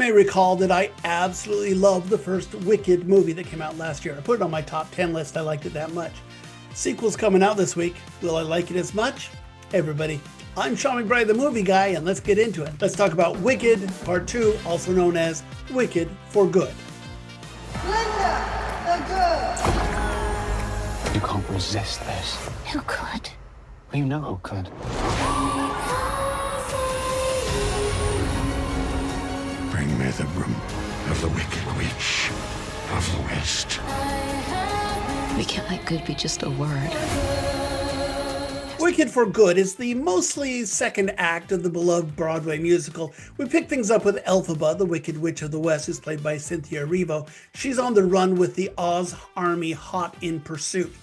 may recall that I absolutely love the first Wicked movie that came out last year. I put it on my top 10 list. I liked it that much. Sequel's coming out this week. Will I like it as much? Hey everybody, I'm Sean McBride, the movie guy, and let's get into it. Let's talk about Wicked Part 2, also known as Wicked for Good. Linda, the good. You can't resist this. Who could? Well, you know who could. Bring me the room of the Wicked Witch of the West. We can't let good be just a word. Wicked for Good is the mostly second act of the beloved Broadway musical. We pick things up with Elphaba, the Wicked Witch of the West, who's played by Cynthia Erivo. She's on the run with the Oz army hot in pursuit.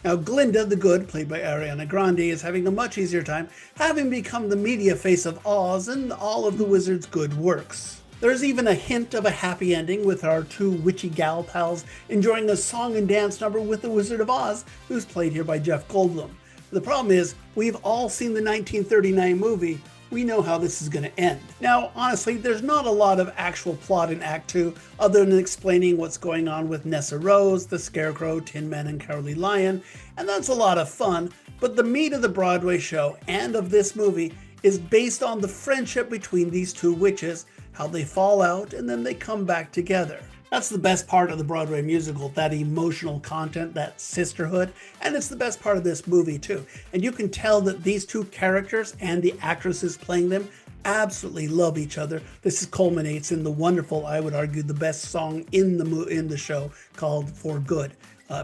Now, Glinda the Good, played by Ariana Grande, is having a much easier time, having become the media face of Oz and all of the wizard's good works. There's even a hint of a happy ending with our two witchy gal pals enjoying a song and dance number with the Wizard of Oz, who's played here by Jeff Goldblum. The problem is, we've all seen the 1939 movie. We know how this is going to end. Now, honestly, there's not a lot of actual plot in Act 2 other than explaining what's going on with Nessa Rose, the Scarecrow, Tin Man, and Cowardly Lion, and that's a lot of fun, but the meat of the Broadway show and of this movie is based on the friendship between these two witches, how they fall out and then they come back together. That's the best part of the Broadway musical, that emotional content, that sisterhood, and it's the best part of this movie too. And you can tell that these two characters and the actresses playing them absolutely love each other. This culminates in the wonderful, I would argue, the best song in the show called For Good.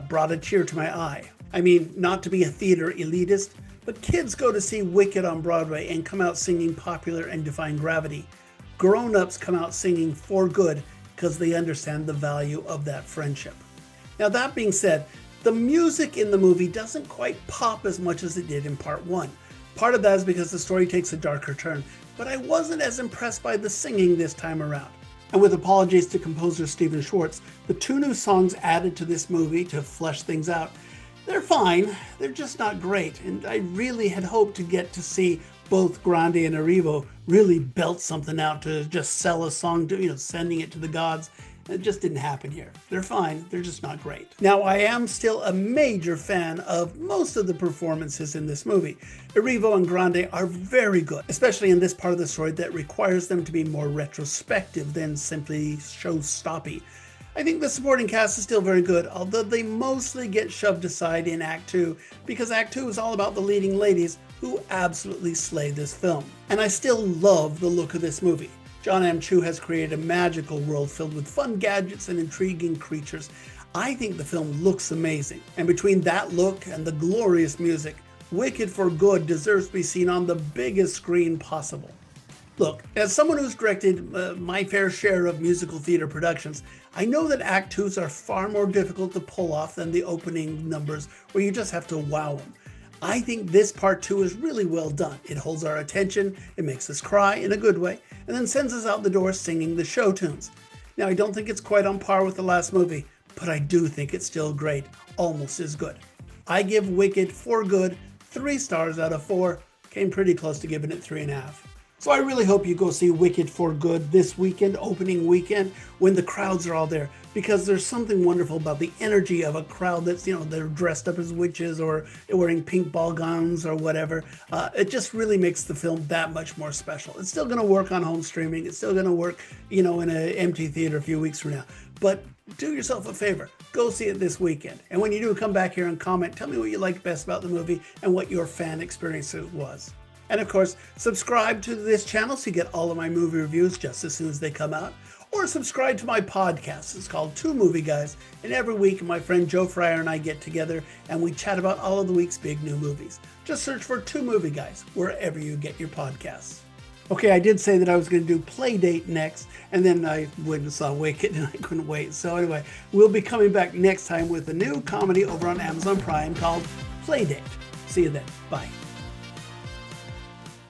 Brought a tear to my eye. I mean, not to be a theater elitist, but kids go to see Wicked on Broadway and come out singing Popular and Defying Gravity. Grown-ups come out singing For Good because they understand the value of that friendship. Now, that being said, the music in the movie doesn't quite pop as much as it did in Part 1. Part of that is because the story takes a darker turn, but I wasn't as impressed by the singing this time around. And with apologies to composer Stephen Schwartz, the two new songs added to this movie to flesh things out, they're fine, they're just not great, and I really had hoped to get to see both Grande and Erivo really belt something out to just sell a song to, sending it to the gods. It just didn't happen here. They're fine, they're just not great. Now, I am still a major fan of most of the performances in this movie. Erivo and Grande are very good, especially in this part of the story that requires them to be more retrospective than simply show-stoppy. I think the supporting cast is still very good, although they mostly get shoved aside in Act 2 because Act 2 is all about the leading ladies who absolutely slay this film. And I still love the look of this movie. John M. Chu has created a magical world filled with fun gadgets and intriguing creatures. I think the film looks amazing. And between that look and the glorious music, Wicked for Good deserves to be seen on the biggest screen possible. Look, as someone who's directed my fair share of musical theater productions, I know that Act 2s are far more difficult to pull off than the opening numbers where you just have to wow them. I think this Part 2 is really well done. It holds our attention, it makes us cry in a good way, and then sends us out the door singing the show tunes. Now, I don't think it's quite on par with the last movie, but I do think it's still great, almost as good. I give Wicked for Good 3 stars out of 4, came pretty close to giving it 3.5. So I really hope you go see Wicked for Good this weekend, opening weekend, when the crowds are all there, because there's something wonderful about the energy of a crowd that's, they're dressed up as witches or wearing pink ball gowns or whatever. It just really makes the film that much more special. It's still going to work on home streaming. It's still going to work, in an empty theater a few weeks from now. But do yourself a favor. Go see it this weekend. And when you do, come back here and comment. Tell me what you liked best about the movie and what your fan experience was. And of course, subscribe to this channel so you get all of my movie reviews just as soon as they come out. Or subscribe to my podcast. It's called Two Movie Guys. And every week, my friend Joe Fryer and I get together and we chat about all of the week's big new movies. Just search for Two Movie Guys wherever you get your podcasts. Okay, I did say that I was going to do Playdate next, and then I went and saw Wicked and I couldn't wait. So anyway, we'll be coming back next time with a new comedy over on Amazon Prime called Playdate. See you then. Bye.